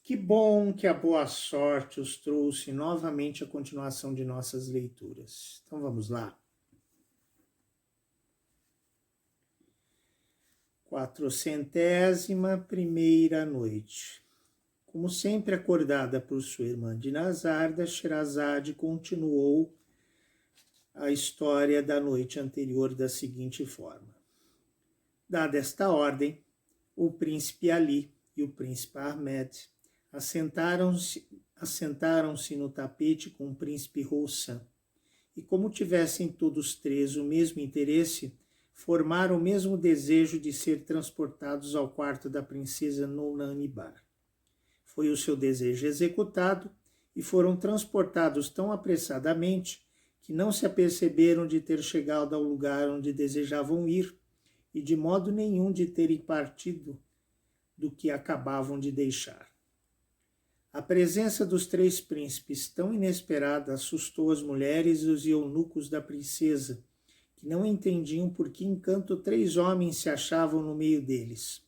Que bom que a boa sorte os trouxe novamente a continuação de nossas leituras. Então vamos lá. 401ª noite. Como sempre acordada por sua irmã Dinazarda, Sherazade continuou a história da noite anterior da seguinte forma. Dada esta ordem, o príncipe Ali e o príncipe Ahmed assentaram-se no tapete com o príncipe Roussan, e como tivessem todos três o mesmo interesse, formaram o mesmo desejo de ser transportados ao quarto da princesa Nouranibar. Foi o seu desejo executado e foram transportados tão apressadamente que não se aperceberam de ter chegado ao lugar onde desejavam ir e de modo nenhum de terem partido do que acabavam de deixar. A presença dos três príncipes tão inesperada assustou as mulheres e os eunucos da princesa, que não entendiam por que encanto três homens se achavam no meio deles.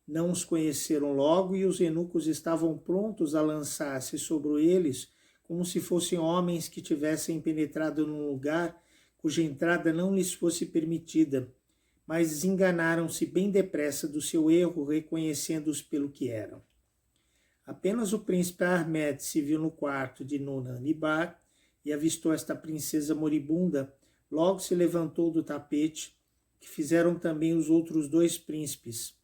Não os conheceram logo e os eunucos estavam prontos a lançar-se sobre eles como se fossem homens que tivessem penetrado num lugar cuja entrada não lhes fosse permitida, mas enganaram-se bem depressa do seu erro, reconhecendo-os pelo que eram. Apenas o príncipe Ahmed se viu no quarto de Nouranibar e avistou esta princesa moribunda, logo se levantou do tapete, que fizeram também os outros dois príncipes.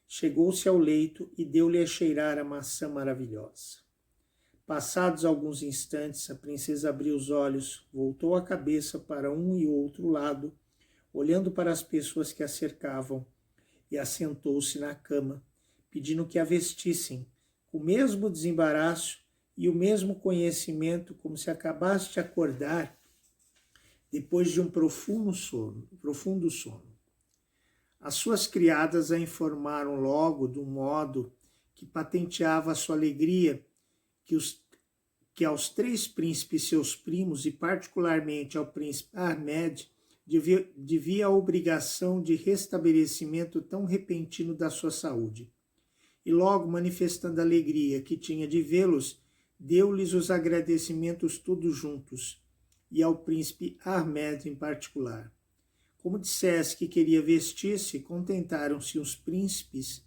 Chegou-se ao leito e deu-lhe a cheirar a maçã maravilhosa. Passados alguns instantes, a princesa abriu os olhos, voltou a cabeça para um e outro lado, olhando para as pessoas que a cercavam, e assentou-se na cama, pedindo que a vestissem, com o mesmo desembaraço e o mesmo conhecimento, como se acabasse de acordar depois de um profundo sono. As suas criadas a informaram logo de um modo que patenteava a sua alegria, que aos três príncipes seus primos, e particularmente ao príncipe Ahmed, devia a obrigação de restabelecimento tão repentino da sua saúde. E logo, manifestando a alegria que tinha de vê-los, deu-lhes os agradecimentos todos juntos, e ao príncipe Ahmed em particular. Como dissesse que queria vestir-se, contentaram-se os príncipes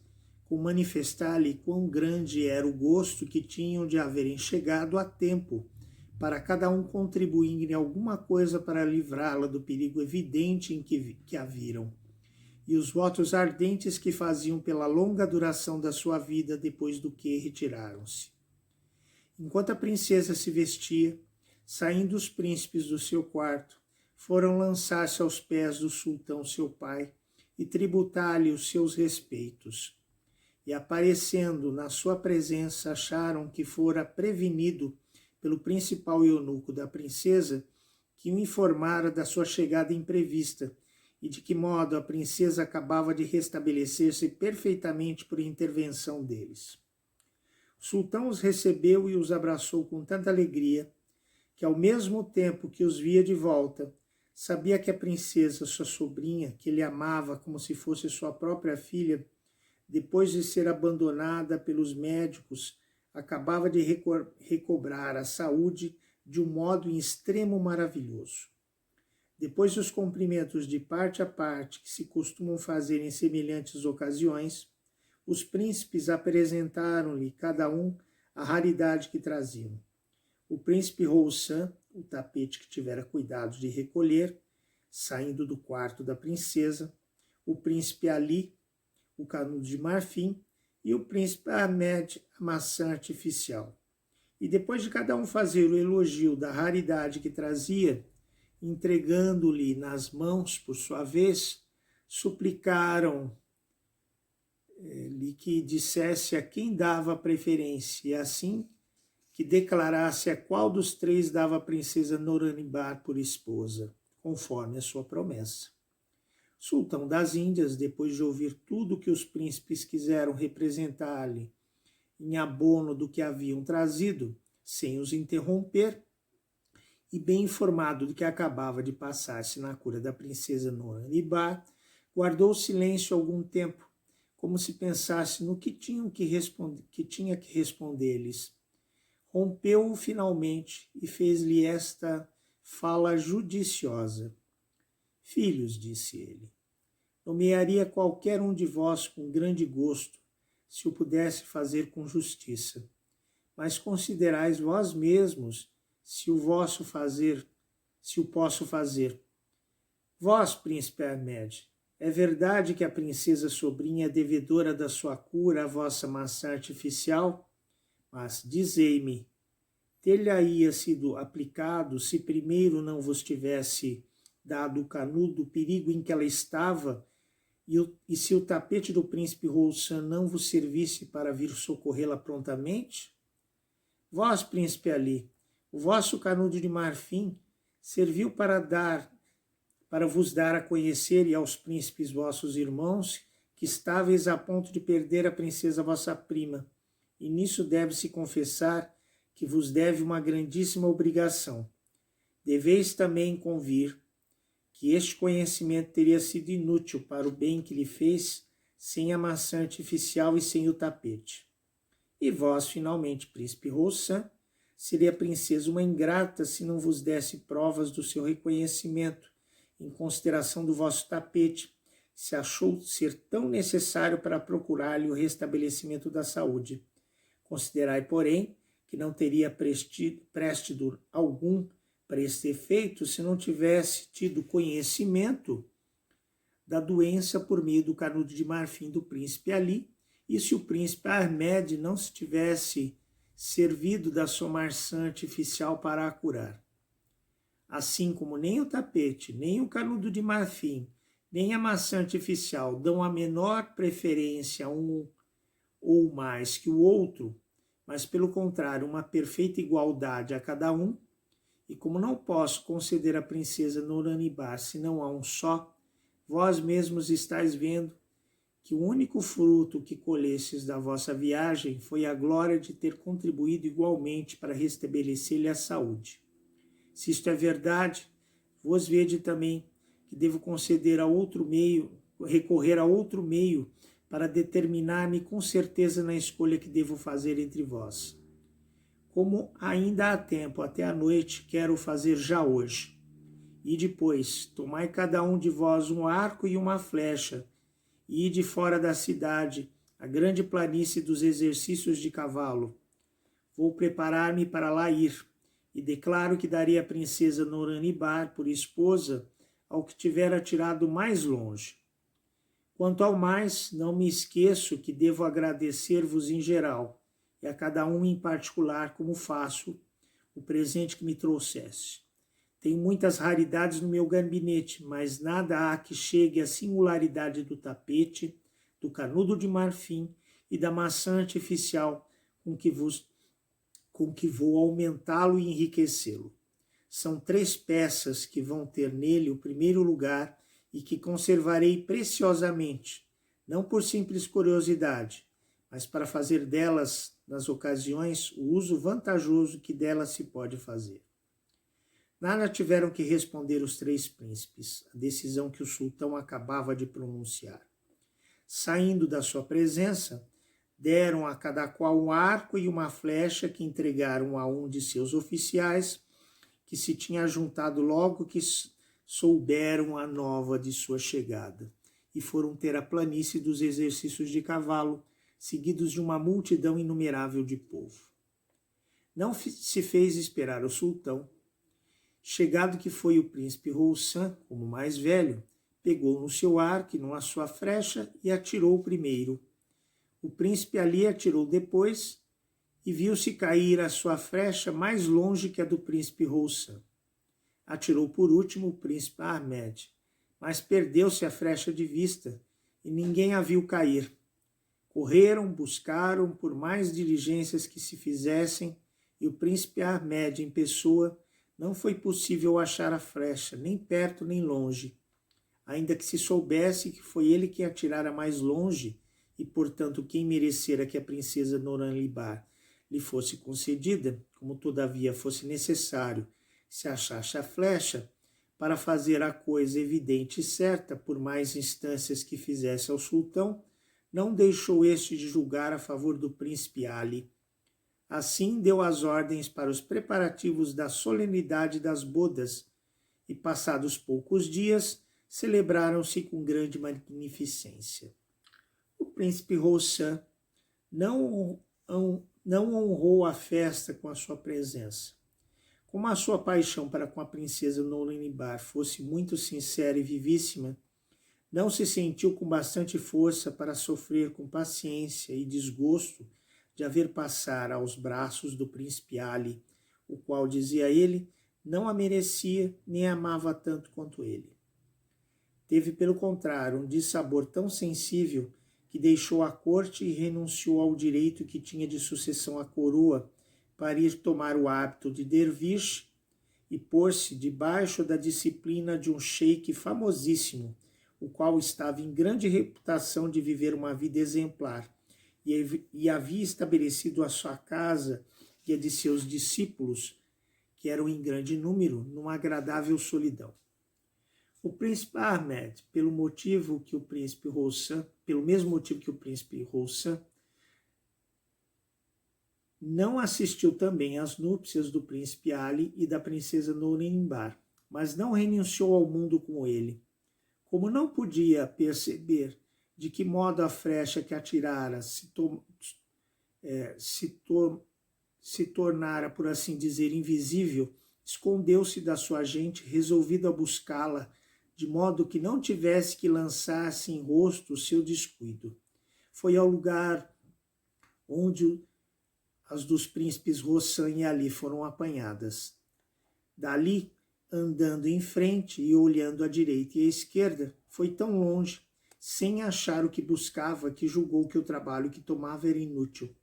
com manifestar-lhe quão grande era o gosto que tinham de haverem chegado a tempo, para cada um contribuir em alguma coisa para livrá-la do perigo evidente em que a viram, e os votos ardentes que faziam pela longa duração da sua vida depois do que retiraram-se. Enquanto a princesa se vestia, saindo os príncipes do seu quarto, foram lançar-se aos pés do sultão seu pai e tributar-lhe os seus respeitos. E aparecendo na sua presença, acharam que fora prevenido pelo principal eunuco da princesa, que o informara da sua chegada imprevista e de que modo a princesa acabava de restabelecer-se perfeitamente por intervenção deles. O sultão os recebeu e os abraçou com tanta alegria que, ao mesmo tempo que os via de volta, sabia que a princesa, sua sobrinha, que ele amava como se fosse sua própria filha, depois de ser abandonada pelos médicos, acabava de recobrar a saúde de um modo em extremo maravilhoso. Depois dos cumprimentos de parte a parte que se costumam fazer em semelhantes ocasiões, os príncipes apresentaram-lhe cada um a raridade que traziam. O príncipe Roussan, o tapete que tivera cuidado de recolher, saindo do quarto da princesa, o príncipe Ali, o canudo de marfim, e o príncipe Ahmed, a maçã artificial. E depois de cada um fazer o elogio da raridade que trazia, entregando-lhe nas mãos, por sua vez, suplicaram-lhe que dissesse a quem dava preferência, e assim que declarasse a qual dos três dava a princesa Nouranibar por esposa, conforme a sua promessa. O sultão das Índias, depois de ouvir tudo que os príncipes quiseram representar-lhe em abono do que haviam trazido, sem os interromper, e bem informado de que acabava de passar-se na cura da princesa Nouranibar, guardou silêncio algum tempo, como se pensasse no que tinha que responder-lhes. Rompeu-o finalmente e fez-lhe esta fala judiciosa. Filhos, disse ele, nomearia qualquer um de vós com grande gosto, se o pudesse fazer com justiça. Mas considerais vós mesmos se o posso fazer. Vós, príncipe Ahmed, é verdade que a princesa sobrinha é devedora da sua cura à vossa maçã artificial? Mas dizei-me, ter-lhe-ia sido aplicado se primeiro não vos tivesse dado o canudo do perigo em que ela estava, e se o tapete do príncipe Roussan não vos servisse para vir socorrê-la prontamente? Vós, príncipe Ali, o vosso canudo de marfim serviu para vos dar a conhecer e aos príncipes vossos irmãos que estáveis a ponto de perder a princesa vossa prima, e nisso deve-se confessar que vos deve uma grandíssima obrigação. Deveis também convir que este conhecimento teria sido inútil para o bem que lhe fez sem a maçã artificial e sem o tapete. E vós, finalmente, príncipe Roussan, seria a princesa uma ingrata se não vos desse provas do seu reconhecimento, em consideração do vosso tapete, que se achou ser tão necessário para procurar-lhe o restabelecimento da saúde. Considerai, porém, que não teria préstito algum para este efeito se não tivesse tido conhecimento da doença por meio do canudo de marfim do príncipe Ali, e se o príncipe Ahmed não se tivesse servido da sua maçã artificial para a curar. Assim como nem o tapete, nem o canudo de marfim, nem a maçã artificial dão a menor preferência a um ou mais que o outro, mas pelo contrário, uma perfeita igualdade a cada um, e como não posso conceder a princesa Nouranibar senão a um só, vós mesmos estáis vendo que o único fruto que colhestes da vossa viagem foi a glória de ter contribuído igualmente para restabelecer-lhe a saúde. Se isto é verdade, vos vede também que devo recorrer a outro meio para determinar-me com certeza na escolha que devo fazer entre vós. Como ainda há tempo até a noite, quero fazer já hoje. E depois, tomai cada um de vós um arco e uma flecha, e ide fora da cidade, a grande planície dos exercícios de cavalo. Vou preparar-me para lá ir, e declaro que darei a princesa Nouranibar por esposa ao que tiver atirado mais longe. Quanto ao mais, não me esqueço que devo agradecer-vos em geral, e a cada um em particular, como faço, o presente que me trouxesse. Tenho muitas raridades no meu gabinete, mas nada há que chegue à singularidade do tapete, do canudo de marfim e da maçã artificial com que vou aumentá-lo e enriquecê-lo. São 3 peças que vão ter nele o primeiro lugar e que conservarei preciosamente, não por simples curiosidade, mas para fazer delas, nas ocasiões, o uso vantajoso que delas se pode fazer. Nada tiveram que responder os 3 príncipes, a decisão que o sultão acabava de pronunciar. Saindo da sua presença, deram a cada qual um arco e uma flecha que entregaram a um de seus oficiais, que se tinha juntado logo que souberam a nova de sua chegada, e foram ter a planície dos exercícios de cavalo, seguidos de uma multidão inumerável de povo. Não se fez esperar o sultão. Chegado que foi o príncipe Roussan, como mais velho, pegou no seu arco e numa sua flecha e atirou primeiro. O príncipe Ali atirou depois e viu-se cair a sua flecha mais longe que a do príncipe Roussan. Atirou por último o príncipe Ahmed, mas perdeu-se a flecha de vista e ninguém a viu cair. Correram, buscaram por mais diligências que se fizessem, e o príncipe Ahmed em pessoa não foi possível achar a flecha, nem perto nem longe. Ainda que se soubesse que foi ele quem atirara mais longe, e portanto quem merecera que a princesa Nouranibar lhe fosse concedida, como todavia fosse necessário se achasse a flecha, para fazer a coisa evidente e certa, por mais instâncias que fizesse ao sultão, não deixou este de julgar a favor do príncipe Ali. Assim deu as ordens para os preparativos da solenidade das bodas, e passados poucos dias, celebraram-se com grande magnificência. O príncipe Roçan não honrou a festa com a sua presença. Como a sua paixão para com a princesa Nouranibar fosse muito sincera e vivíssima, não se sentiu com bastante força para sofrer com paciência e desgosto de a ver passar aos braços do príncipe Ali, o qual, dizia ele, não a merecia nem a amava tanto quanto ele. Teve, pelo contrário, um dissabor tão sensível que deixou a corte e renunciou ao direito que tinha de sucessão à coroa para ir tomar o hábito de derviche e pôr-se debaixo da disciplina de um sheik famosíssimo, o qual estava em grande reputação de viver uma vida exemplar e havia estabelecido a sua casa e a de seus discípulos, que eram em grande número, numa agradável solidão. O príncipe Ahmed, pelo mesmo motivo que o príncipe Roçan, não assistiu também às núpcias do príncipe Ali e da princesa Nouranibar, mas não renunciou ao mundo com ele. Como não podia perceber de que modo a flecha que atirara se tornara, por assim dizer, invisível, escondeu-se da sua gente, resolvido a buscá-la, de modo que não tivesse que lançar-se em rosto o seu descuido. Foi ao lugar onde as dos príncipes Roçan e Ali foram apanhadas. Dali, andando em frente e olhando à direita e à esquerda, foi tão longe, sem achar o que buscava, que julgou que o trabalho que tomava era inútil.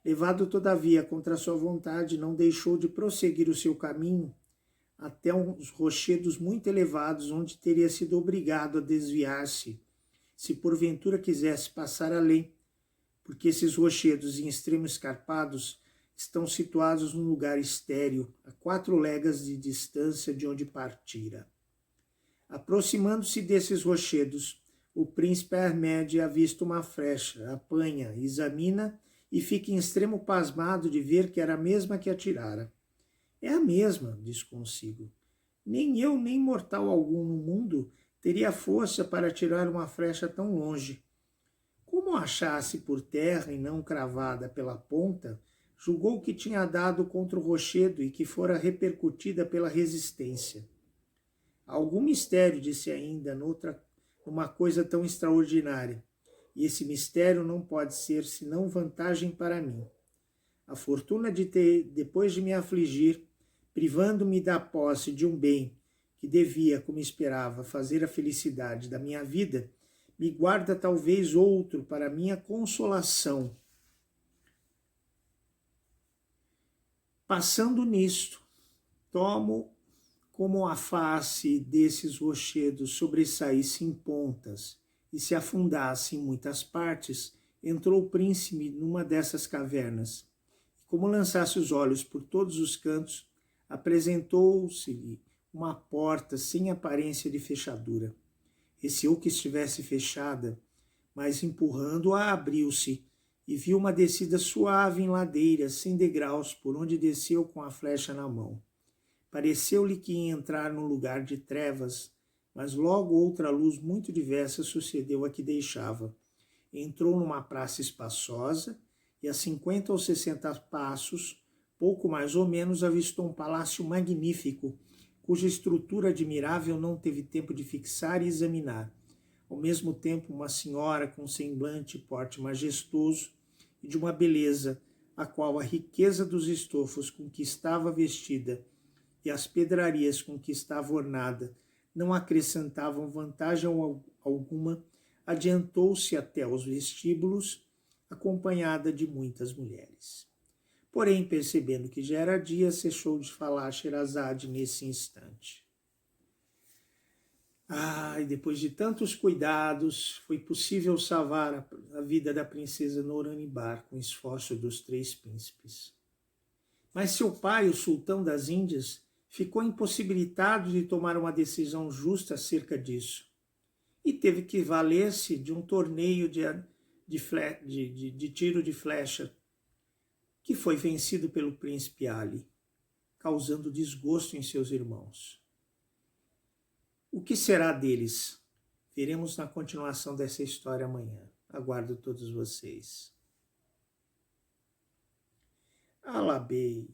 Levado, todavia, contra sua vontade, não deixou de prosseguir o seu caminho até uns rochedos muito elevados, onde teria sido obrigado a desviar-se, se porventura quisesse passar além, porque esses rochedos em extremo escarpados estão situados num lugar estéril, a 4 léguas de distância de onde partira. Aproximando-se desses rochedos, o príncipe Ahmed avista uma flecha, apanha, examina e fica em extremo pasmado de ver que era a mesma que atirara. É a mesma, diz consigo. Nem eu, nem mortal algum no mundo teria força para atirar uma flecha tão longe. Como a achasse por terra e não cravada pela ponta, julgou que tinha dado contra o rochedo e que fora repercutida pela resistência. Há algum mistério, disse ainda, numa coisa tão extraordinária, e esse mistério não pode ser senão vantagem para mim. A fortuna de ter, depois de me afligir, privando-me da posse de um bem que devia, como esperava, fazer a felicidade da minha vida, me guarda talvez outro para minha consolação. Passando nisto, tomo como a face desses rochedos sobressaísse em pontas e se afundasse em muitas partes, entrou o príncipe numa dessas cavernas. E como lançasse os olhos por todos os cantos, apresentou-se-lhe uma porta sem aparência de fechadura. Receou que estivesse fechada, mas empurrando-a abriu-se e viu uma descida suave em ladeira, sem degraus, por onde desceu com a flecha na mão. Pareceu-lhe que ia entrar num lugar de trevas, mas logo outra luz muito diversa sucedeu a que deixava. Entrou numa praça espaçosa e a 50 ou 60 passos, pouco mais ou menos, avistou um palácio magnífico, cuja estrutura admirável não teve tempo de fixar e examinar. Ao mesmo tempo, uma senhora com semblante e porte majestoso e de uma beleza, a qual a riqueza dos estofos com que estava vestida e as pedrarias com que estava ornada não acrescentavam vantagem alguma, adiantou-se até os vestíbulos, acompanhada de muitas mulheres. Porém, percebendo que já era dia, cessou de falar Sherazade nesse instante. E depois de tantos cuidados, foi possível salvar a vida da princesa Nouranibar com esforço dos 3 príncipes. Mas seu pai, o sultão das Índias, ficou impossibilitado de tomar uma decisão justa acerca disso e teve que valer-se de um torneio de tiro de flecha, que foi vencido pelo príncipe Ali, causando desgosto em seus irmãos. O que será deles? Veremos na continuação dessa história amanhã. Aguardo todos vocês. Alabei.